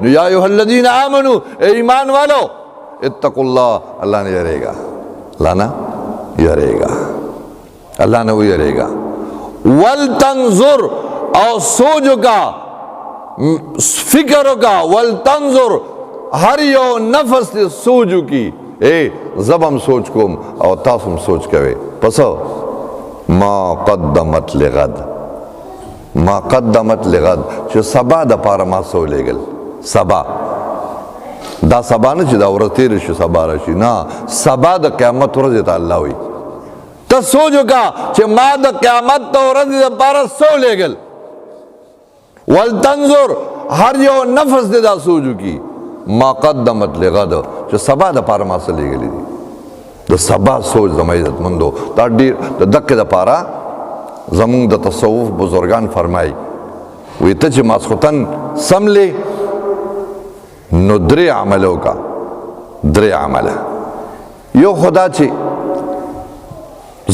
یا ایھا الذین آمنو اے ایمان والو اتقوا اللہ اللہ نے یرے گا اللہ نا یرے گا اللہ نے وہ یرے گا ولتنظر اور سوچو کا فکرو کا ولتنظر ہر یو نفس سوچو کی اے زبم سوچ کوم او تاسم سوچ کوئے پس ما قدمت لغد ما قدمت لغد چې سبا د پاره ما سو لګل سبا دا سبا نه چې دا ورځ تیر شي سبا راشي نه سبا د قیامت ورځ ته الله وي ته سوچو کا چې ما د قیامت ورځ د پاره سو لګل ولتنظر هر یو نفس دې دا سوچو کی ما قدمت لغد چې سبا د پاره ما سو لګل دي د سبا سوچ زما عزت مندو دا ډیر د دقه د پاره زمون د تصوف بزرگان فرمائی وی ته چې ماسختن سملی نو درې عملو کا درې عمله یو خدا چې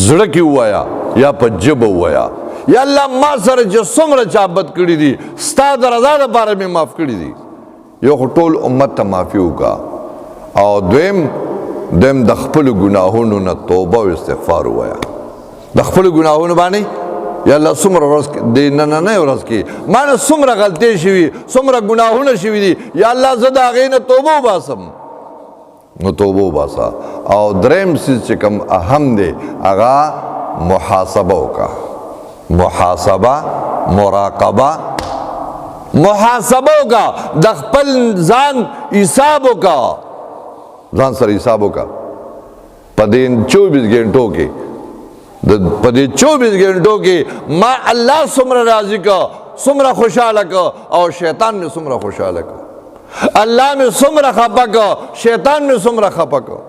زړه کې وایا یا په جبه وایا یا الله ما سره چې څومره چا بد کړي دي ستا د رضا لپاره مې معاف کړي دي یو خو ټول امت ته معافي وکړه او دویم د خپلو ګناهونو نه توبه او استغفار ووایا د خپلو ګناهونو باندې یا الله څومره ورځ دی نننۍ ورځ کې ما نه څومره غلطۍ شوي څومره ګناهونه شوي دي یا الله زه د هغې نه توبه وباسم نو توبه وباسه او دریم څیز چې کوم اهم دی هغه محاسبه وکړه محاسبه مراقبه محاسبه وکړه د خپل ځان حساب وکړه ځان سره حساب وکړه په دې 24 غنټو کې په دې 24 غنټو کې ما الله څومره راضي کړ څومره خوشحاله کړ او شیطان مې څومره خوشحاله کړ الله مې څومره خفه کړ شیطان مې څومره خفه کړ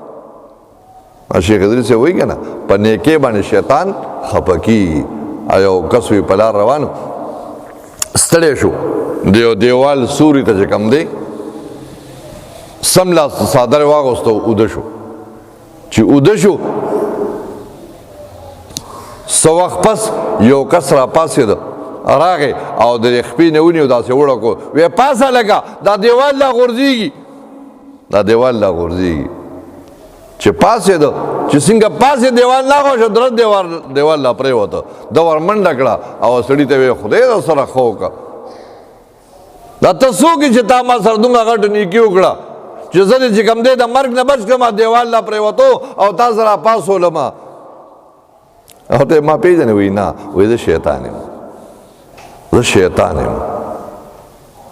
شیخ ادریس وایي که نه په نیکۍ باندې شیطان خفه کېږي یو کس وي په لار روانو ستړی شو د یو دیوال سوري ته چې کوم دی سملاس څادر واغوستو اوده شو چې اوده شو سو وخت پس یو کس را پاسېده راغی او د خپې نه ونیو داسې وړه کو وی پاسه لګه دا دیوال لا غورځېږي دا دیوال لا غورځېږي چې پاسېده چې څنګه پاسې دیوال لا غوښه درست دیوال لا پرېوته ده ور منډه کړه او سړي ته وی خدای در سره ښه وکړه دا ته څوک یې چې تا ما سره دومره غټه نیکي وکړه چې زه دې چې کوم دی د مرګ نه بچ کړم دیوال لا پرېوتو او تا سره پاسولم او ته ما پیژنې وی نه وی زه شیطان یم زه شیطان یم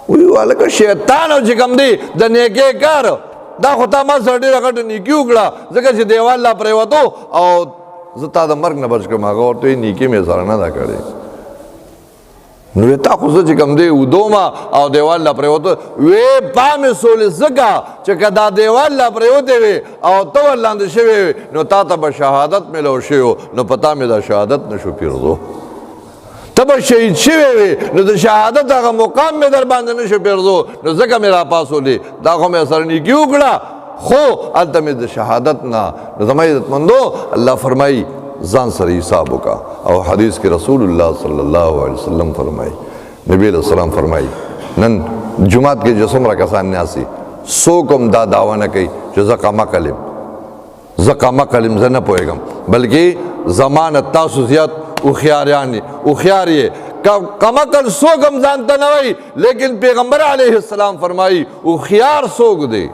وی هلکه شیطان او چې کوم دی د نیکۍ کار دا خو تا ما سره ډېره غټه نیکي وکړه ځکه چې دیوال لا پرېوتو او زه تا د مرګ نه بچ کړم هغه ورته وایي نیکي مې سره نه ده کړې نو وی تا خو زه چې کوم دی ودومه او دیوال لا پرېوتو وی پا مې سولې ځکه چې که دا دیوال لا پرېوتی وي او ته ورلاندې شوی وي نو تا ته به شهادت میلو شوی و نو په تا مې دا شهادت نشو پیرزو ته به شهید شوی وي نو د شهادت هغه مقام مې در باندې نشو پیرزو نو ځکه مې راپاسولې دا خو مې سره نیکي وکړه خو هلته مې د شهادت نه نو زما عزتمندو الله فرمایي ځان سره حساب وکړه او حدیث کې رسول الله صلی الله علیه وسلم فرمایي نبی علیہ السلام فرمایي نن جمعات کې چې څومره کسان ناسي څوک هم دا دعوه نه کوي چې زه قمقل یم زه قمقل یم زه نه پوهېږم بلکې زما نه تاسو زیات هوښیار یې قمقل څوک هم ځان ته نه وایي لیکن پیغمبر علیه السلام فرمایي هوښیار څوک دی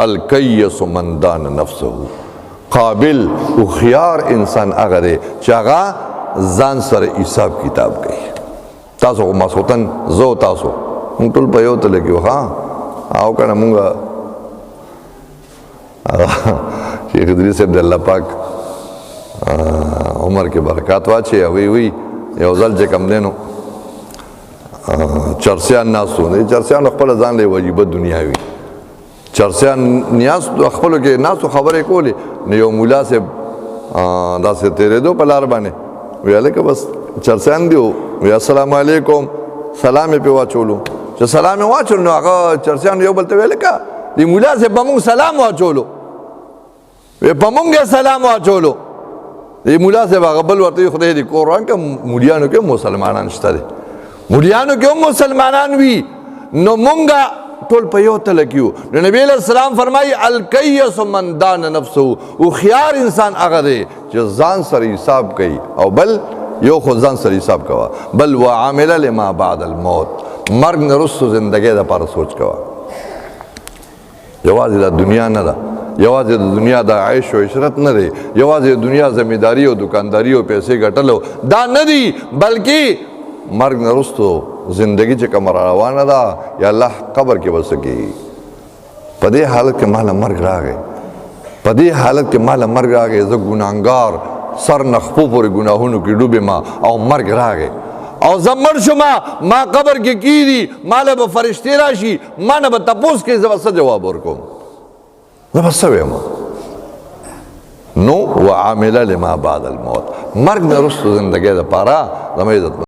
الکیس من دان نفسه قابل هوښیار انسان هغه دی چې هغه ځان سره حساب کتاب کوي تاسو خو ماسخوتن زه او تاسو موږ ټول په یو تله کې وو ها او که نه مونږ شیخ ادریس صاحب د الله پاک عمر کې برکات واچوي وی یو ځل چې کوم دی نو چرسیان ناست وو چرسیانو خپله ځان له وجیبه دنیا وي چرسیان نیاز خپلو کې ناستو خبرې کولې نو یو ملا صاحب داسې تېرېدو په لار باندې وی هلکه بس چرسیان دي وی السلام علیکم سلام یې پرې واچولو چې سلام یې واچولو نو هغه چرسیانو یو بل ته وی هلکه د ملا صاحب په مونږ سلام واچولو وی په مونږ یې سلام واچولو د ملا صاحب هغه بل ورته وي خدای دې قرآن کې مولیانو کې مسلمانان شته دي مولیانو کې هم مسلمانان وي نو مونږ ټول په یو تله کې وو. نو نبی علیہ السلام فرمایي الکیس من دان نفسه، هوښیار انسان هغه دی چې ځان سره حساب کوي، او بل یو خو ځان سره حساب کوه، بل وعامل لما بعد الموت، مرګ نه وروسته زندګۍ دپاره سوچ کوه. یوازې د دنیا نه ده، یوازې د دنیا د عیش و عشرت نه دی، یوازې د دنیا زمینداری او دکانداری او پیسې ګټلو دا نه دی، بلکې مرګ نه وروسته زندگی چې کومه روانه ده، یا الله قبر کې به څه کوي. په دې حالت کې ماله مرګ راغی، په دې حالت کې ماله مرګ راغی، زه ګناهګار سر نه خپو پورې ګناهونو کې ډوبې ما، او مرګ راغی او زه مړ شومه، ما قبر کې کیږي، ماله به فرشتې راشي، ما نه به تپوس کوي، زه به څه جواب ورکوم؟ زه به څه ویم؟ نو وعامل لما بعد الموت، مرګ نه وروسته زندګۍ دپاره زما عزت